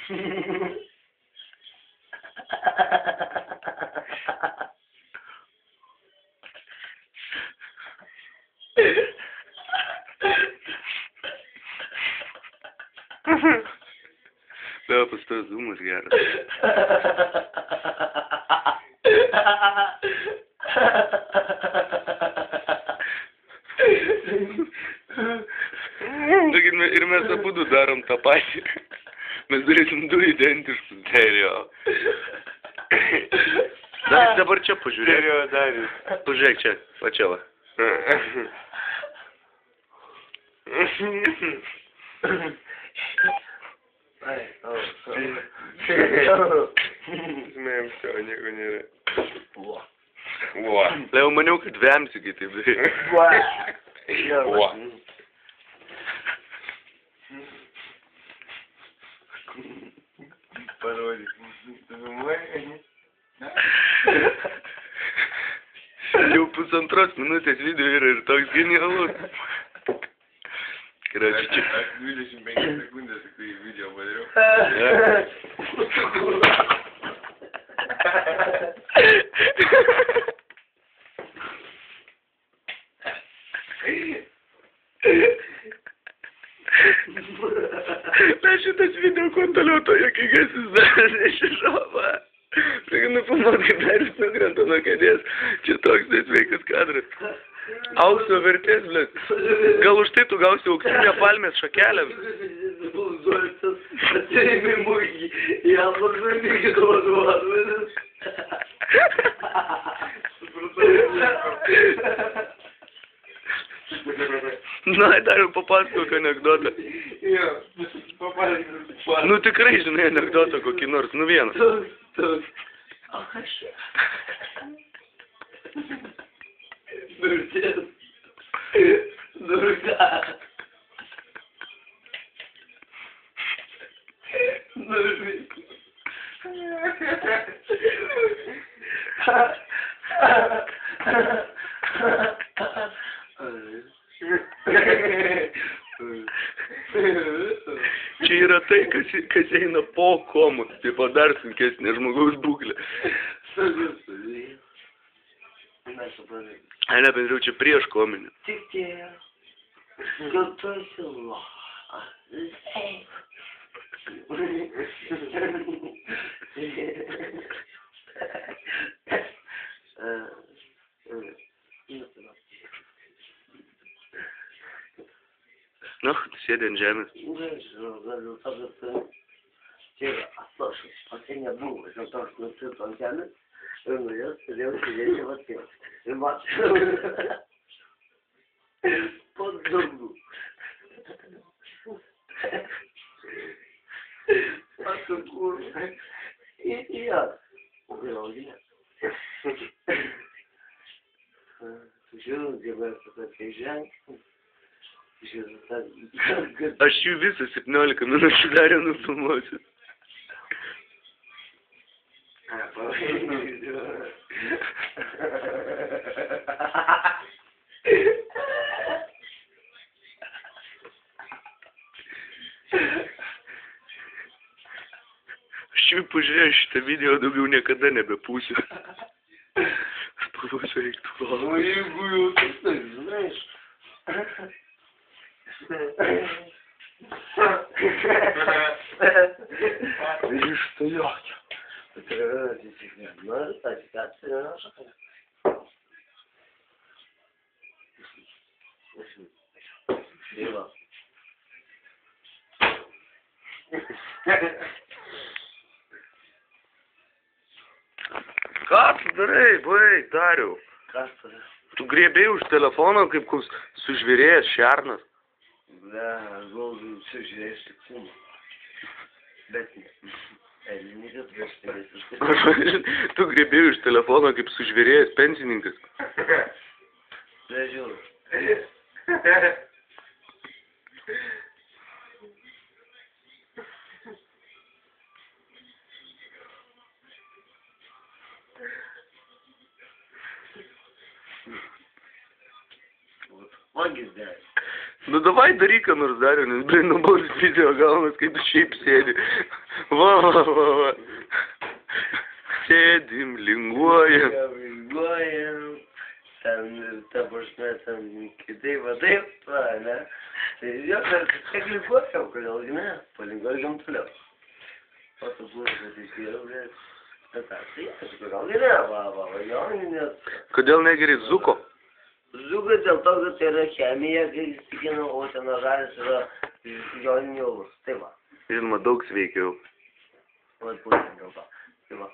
Da, pastos zoomas geras. Ir mes abudu darom tą patį. Mes darysim du identiškus. Serio. Dabar čia pažiūrėk. Serio, Darius. Pažiūrėk čia, va čia va. Žinai, все, nieko nėra. Jau maniau, kad vemsi, kai taip darai. Parodyk. Jau pusantros minutės video yra ir toks genialus. Короче, Aš 25 sekundės tik tai video padariau. Na šitas video kuo toliau to juokingesnis daras nešišova. Tai nufilmuot, kaip Darius nukrenta nuo kėdės. Čia toks nesveikas kadras. Aukso vertės, blėt. Gal už tai tu gausi auksinę palmės šakelę? Na, Dariau, papasakok anekdotą. Nu tikrai, žinai, anekdotą kokį nors, nu vieną. Čia yra tai, kas eina po komos, taip dar sunkesnė žmogaus būklė. A ne, bendriau čia prieš kominį. Tik tiek, kad tu esi Nu, sėdė ant žemės. Čia atlošus, o tai nebuvo, dėl to aš nusirto ant žemės ir nuėjau, turėjau sėdėti va taip. Ir mačiau po dugų. Aš kur idiotas. Vėlgi. Žiūrėjau, dievai, kad tai ženkliai. Aš jų visą 17 minučių Dariau nufilmuosiu. Aš jau pažiūrėjau šitą video, daugiau niekada nebepūsiu. Spalvosiu reiktų galvą. O jeigu jau tai, žinai, Iš to jokio. Tai yra tiesiog na, ta situacija yra šalia. Dieva. Ką tu darai, baig, Dariau? Kas tada? Tu griebėjai už telefono kaip koks sužvėrėjęs šernas. Ble, aš galvoju, sužiūrėjęs tik kūną. Bet ne. Elinikas prieš tai. Tu griebėjai už telefono kaip sužvėrėjęs pensininkas. Nežiūrėjau. Magis dėl. Nu davai daryk, ką nors Dariau, nes blin, nubaudus video gaunas, kai tu šiaip sėdi. Va. Sėdim, linguojam. Linguojam. Ten, ta prasme, ten kitaip, va taip, va, ne? Tai jo, kiek linguojam, kodėl gi ne? Palinguojam toliau. O tu būsi, kad išgėriau, bet... Tai, kodėl gi ne? Va, jo, nes... Kodėl negeri zuko? Zukas dėl to, kad tai yra chemija, kai įsitikinu, o senažalis yra joninių alus. Tai va. Žinoma, daug sveikiau. Vat būtent dėl to. Tai va.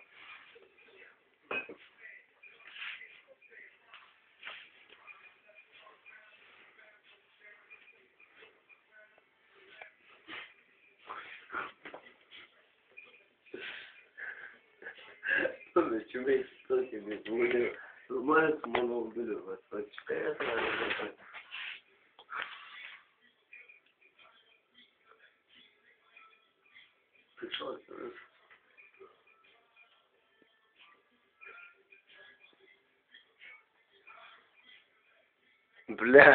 Pamečiumai tokį būdį. Filmuojas mano aubiliu. Va štai yra. Fiksuotas. Ble,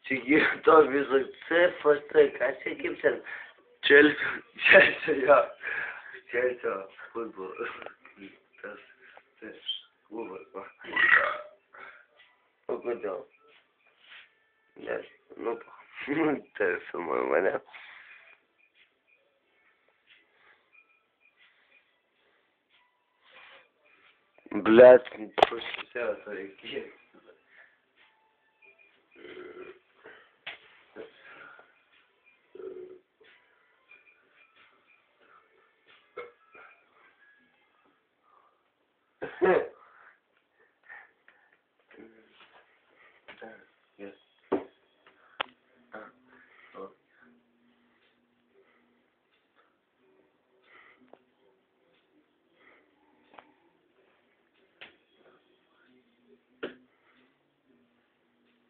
čia to viso CFT, ką čia kaip ten? Čelsio, jo. Čelsio futbolas. Tas klubas, va. O kodėl? Nes, nu, tai filmuoju mane. Блядь, посчитал такие.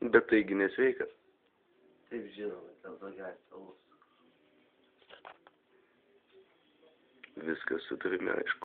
Bet taigi nesveika. Taip žinoma, dėl to geras alus. Viskas su tavimi aišku.